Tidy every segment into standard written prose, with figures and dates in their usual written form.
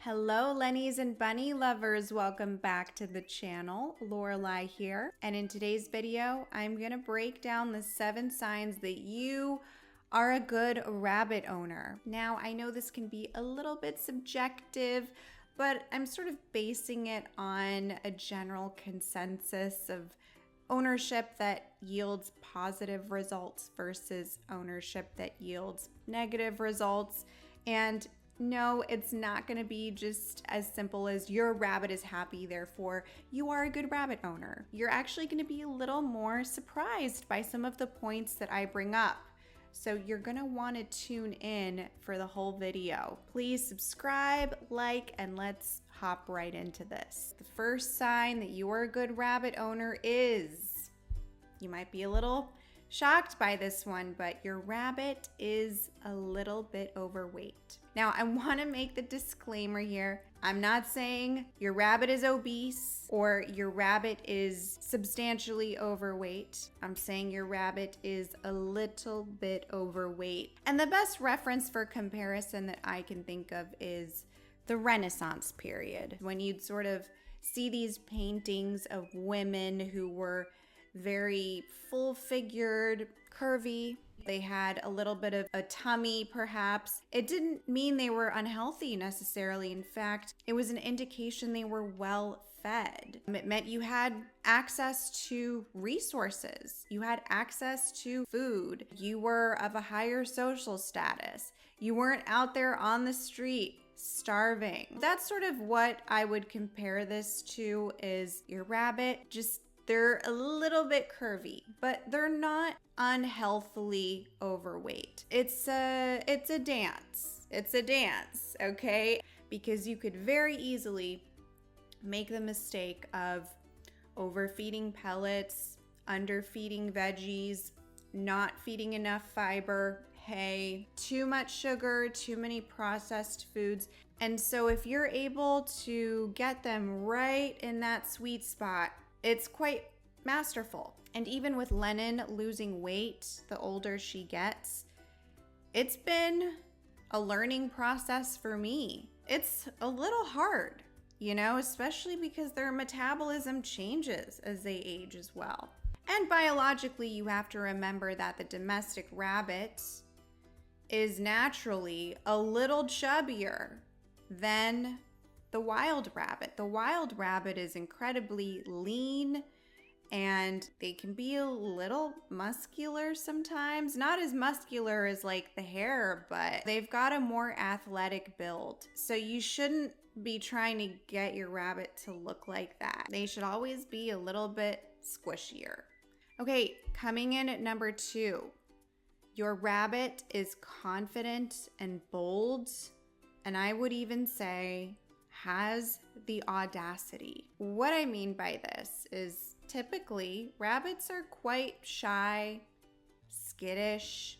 Hello, Lennies and bunny lovers. Welcome back to the channel. Lorelai here. And in today's video, I'm going to break down the 7 signs that you are a good rabbit owner. Now, I know this can be a little bit subjective, but I'm sort of basing it on a general consensus of ownership that yields positive results versus ownership that yields negative results. And no, it's not going to be just as simple as your rabbit is happy, therefore you are a good rabbit owner. You're actually going to be a little more surprised by some of the points that I bring up. So you're going to want to tune in for the whole video. Please subscribe, like, and let's hop right into this. The first sign that you are a good rabbit owner is, you might be a little shocked by this one, but your rabbit is a little bit overweight. Now, I want to make the disclaimer here. I'm not saying your rabbit is obese or your rabbit is substantially overweight. I'm saying your rabbit is a little bit overweight. And the best reference for comparison that I can think of is the Renaissance period, when you'd sort of see these paintings of women who were very full-figured, curvy. They had a little bit of a tummy, perhaps. It didn't mean they were unhealthy necessarily. In fact, it was an indication they were well fed. It meant you had access to resources. You had access to food. You were of a higher social status. You weren't out there on the street starving. That's sort of what I would compare this to, is your rabbit just, they're a little bit curvy, but they're not unhealthily overweight. It's a dance. It's a dance, okay? Because you could very easily make the mistake of overfeeding pellets, underfeeding veggies, not feeding enough fiber, hay, too much sugar, too many processed foods. And so if you're able to get them right in that sweet spot, it's quite masterful. And even with Lennon losing weight, the older she gets, it's been a learning process for me. It's a little hard, especially because their metabolism changes as they age as well. And biologically, you have to remember that the domestic rabbit is naturally a little chubbier than the wild rabbit. The wild rabbit is incredibly lean and they can be a little muscular sometimes. Not as muscular as like the hare, but they've got a more athletic build. So you shouldn't be trying to get your rabbit to look like that. They should always be a little bit squishier. Okay, coming in at number 2, your rabbit is confident and bold, and I would even say has the audacity. What I mean by this is typically rabbits are quite shy, skittish.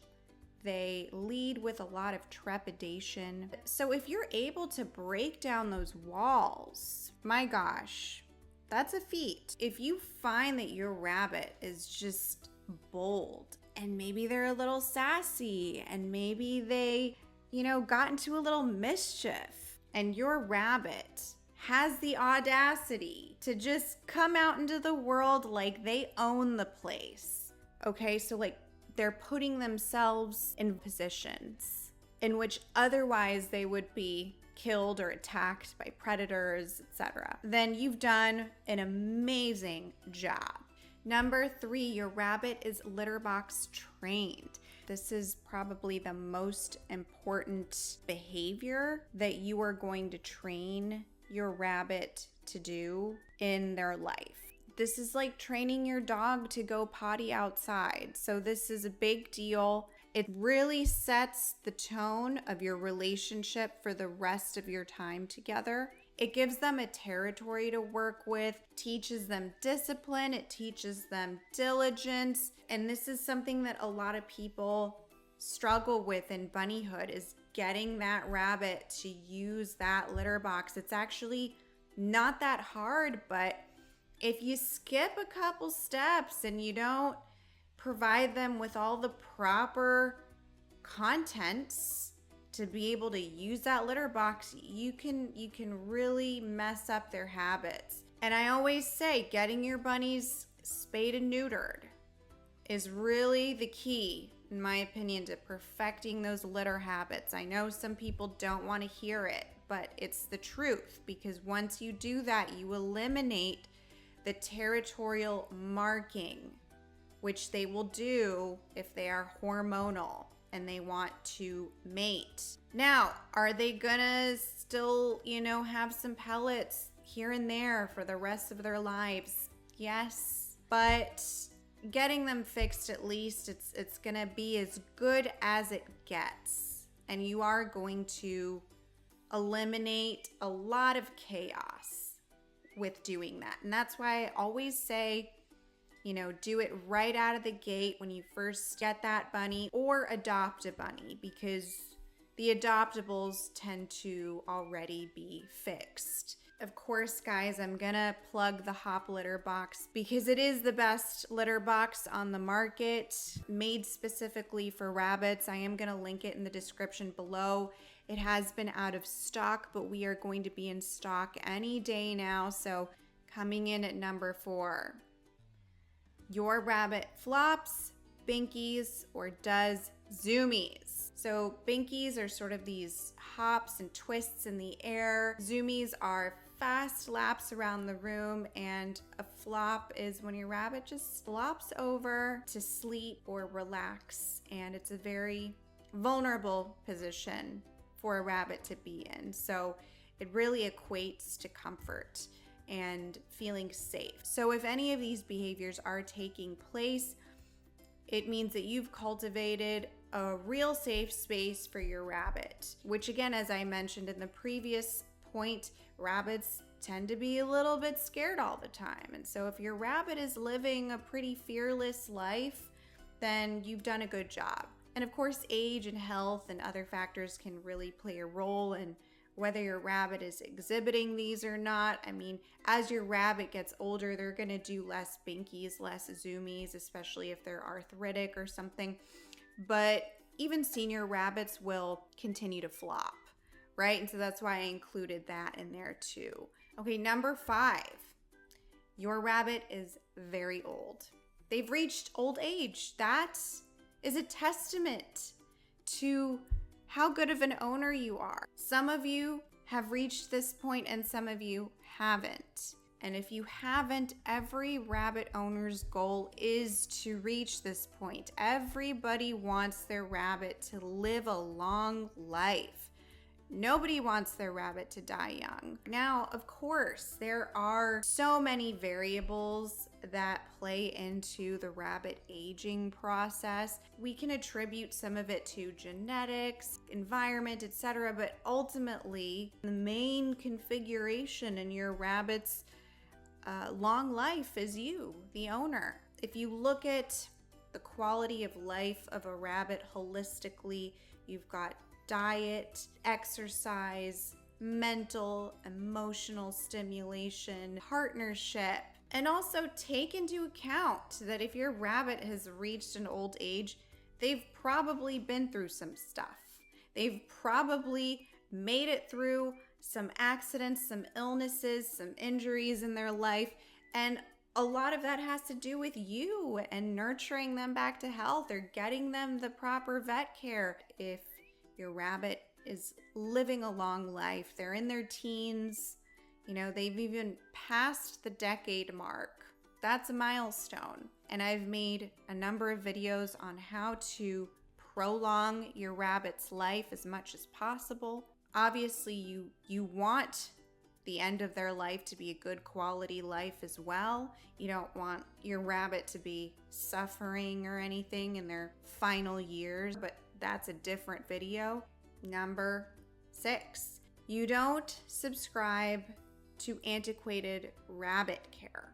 They lead with a lot of trepidation. So if you're able to break down those walls, my gosh, that's a feat. If you find that your rabbit is just bold and maybe they're a little sassy and maybe they, got into a little mischief, and your rabbit has the audacity to just come out into the world like they own the place. Okay, so like they're putting themselves in positions in which otherwise they would be killed or attacked by predators, etc. Then you've done an amazing job. Number 3, your rabbit is litter box trained. This is probably the most important behavior that you are going to train your rabbit to do in their life. This is like training your dog to go potty outside. So this is a big deal. It really sets the tone of your relationship for the rest of your time together. It gives them a territory to work with, teaches them discipline, it teaches them diligence. And this is something that a lot of people struggle with in bunnyhood, is getting that rabbit to use that litter box. It's actually not that hard, but if you skip a couple steps and you don't provide them with all the proper contents to be able to use that litter box, you can really mess up their habits. And I always say getting your bunnies spayed and neutered is really the key, in my opinion, to perfecting those litter habits. I know some people don't want to hear it, but it's the truth, because once you do that, you eliminate the territorial marking, which they will do if they are hormonal and they want to mate. Now, are they gonna still, have some pellets here and there for the rest of their lives? Yes, but getting them fixed, at least it's gonna be as good as it gets, and you are going to eliminate a lot of chaos with doing that. And that's why I always say, do it right out of the gate when you first get that bunny, or adopt a bunny, because the adoptables tend to already be fixed. Of course, guys, I'm gonna plug the Hop litter box because it is the best litter box on the market, made specifically for rabbits. I am gonna link it in the description below. It has been out of stock, but we are going to be in stock any day now. So coming in at number 4, your rabbit flops, binkies, or does zoomies. So binkies are sort of these hops and twists in the air. Zoomies are fast laps around the room, and a flop is when your rabbit just flops over to sleep or relax, and it's a very vulnerable position for a rabbit to be in. So it really equates to comfort and feeling safe. So if any of these behaviors are taking place, it means that you've cultivated a real safe space for your rabbit, which again, as I mentioned in the previous point, rabbits tend to be a little bit scared all the time. And so if your rabbit is living a pretty fearless life, then you've done a good job. And of course, age and health and other factors can really play a role in whether your rabbit is exhibiting these or not. I mean, as your rabbit gets older, they're gonna do less binkies, less zoomies, especially if they're arthritic or something. But even senior rabbits will continue to flop, right? And so that's why I included that in there too. Okay, number 5, your rabbit is very old. They've reached old age. That is a testament to how good of an owner you are. Some of you have reached this point and some of you haven't. And if you haven't, every rabbit owner's goal is to reach this point. Everybody wants their rabbit to live a long life. Nobody wants their rabbit to die young. Now, of course, there are so many variables that play into the rabbit aging process. We can attribute some of it to genetics, environment, etc., but ultimately, the main configuration in your rabbit's long life is you, the owner. If you look at the quality of life of a rabbit holistically, you've got diet, exercise, mental, emotional stimulation, partnership, and also take into account that if your rabbit has reached an old age, they've probably been through some stuff. They've probably made it through some accidents, some illnesses, some injuries in their life, and a lot of that has to do with you and nurturing them back to health or getting them the proper vet care. If your rabbit is living a long life, they're in their teens, they've even passed the decade mark. That's a milestone. And I've made a number of videos on how to prolong your rabbit's life as much as possible. Obviously, you want the end of their life to be a good quality life as well. You don't want your rabbit to be suffering or anything in their final years, but that's a different video. Number 6, you don't subscribe to Antiquated Rabbit Care,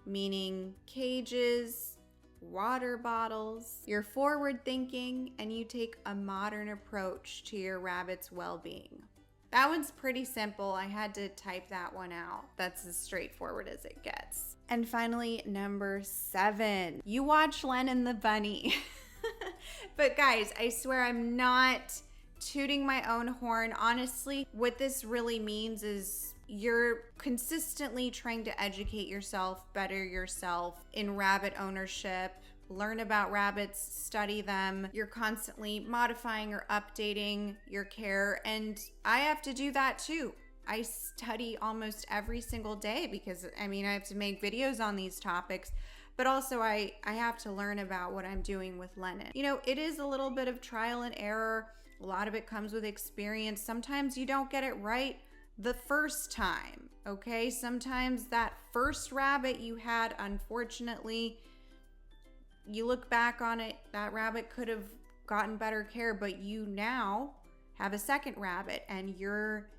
meaning cages, water bottles. You're forward thinking and you take a modern approach to your rabbit's well-being. That one's pretty simple. I had to type that one out. That's as straightforward as it gets. And finally, number 7, you watch Len and the Bunny. But guys, I swear I'm not tooting my own horn. Honestly, what this really means is you're consistently trying to educate yourself, better yourself in rabbit ownership, learn about rabbits, study them. You're constantly modifying or updating your care, and I have to do that too. I study almost every single day because, I mean, I have to make videos on these topics, but also I have to learn about what I'm doing with Lennon. You know, it is a little bit of trial and error. A lot of it comes with experience. Sometimes you don't get it right the first time, okay? Sometimes that first rabbit you had, unfortunately, you look back on it, that rabbit could have gotten better care, but you now have a second rabbit and you're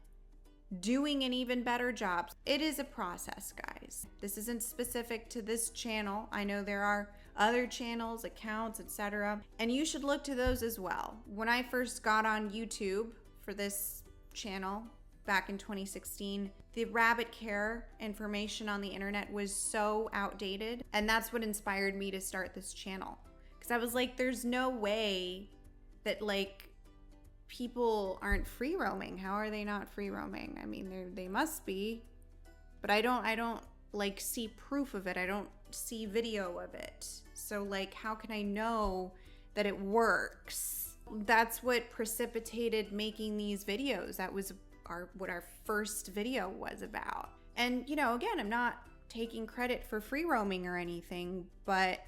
doing an even better job. It is a process, guys. This isn't specific to this channel. I know there are other channels, accounts, etc., and you should look to those as well. When I first got on YouTube for this channel back in 2016, the rabbit care information on the internet was so outdated, and that's what inspired me to start this channel. Because I was like, there's no way that like people aren't free roaming. How are they not free roaming? I mean, they must be, but I don't like see proof of it. I don't see video of it. So like, how can I know that it works? That's what precipitated making these videos. That was what our first video was about. And you know, again, I'm not taking credit for free roaming or anything, but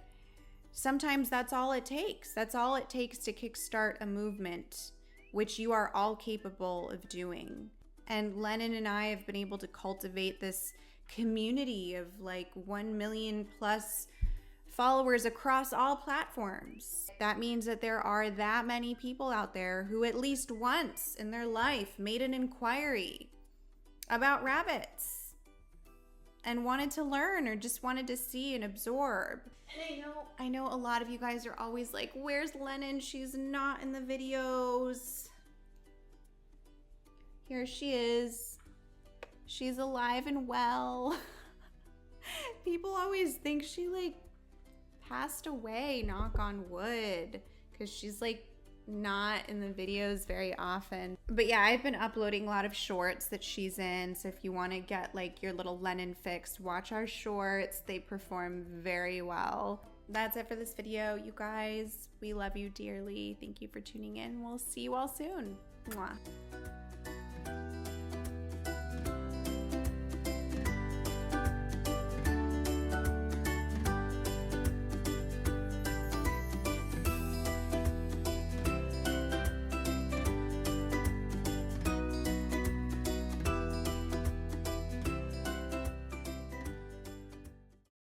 sometimes that's all it takes. That's all it takes to kickstart a movement, which you are all capable of doing. And Lennon and I have been able to cultivate this community of like 1 million plus followers across all platforms. That means that there are that many people out there who at least once in their life made an inquiry about rabbits and wanted to learn or just wanted to see and absorb. And I know a lot of you guys are always like, where's Lennon? She's not in the videos. Here she is. She's alive and well. People always think she like passed away, knock on wood, because she's like not in the videos very often. But yeah, I've been uploading a lot of shorts that she's in, so if you want to get like your little Lennon fix, watch our shorts. They perform very well. That's it for this video, you guys. We love you dearly. Thank you for tuning in. We'll see you all soon. Mwah.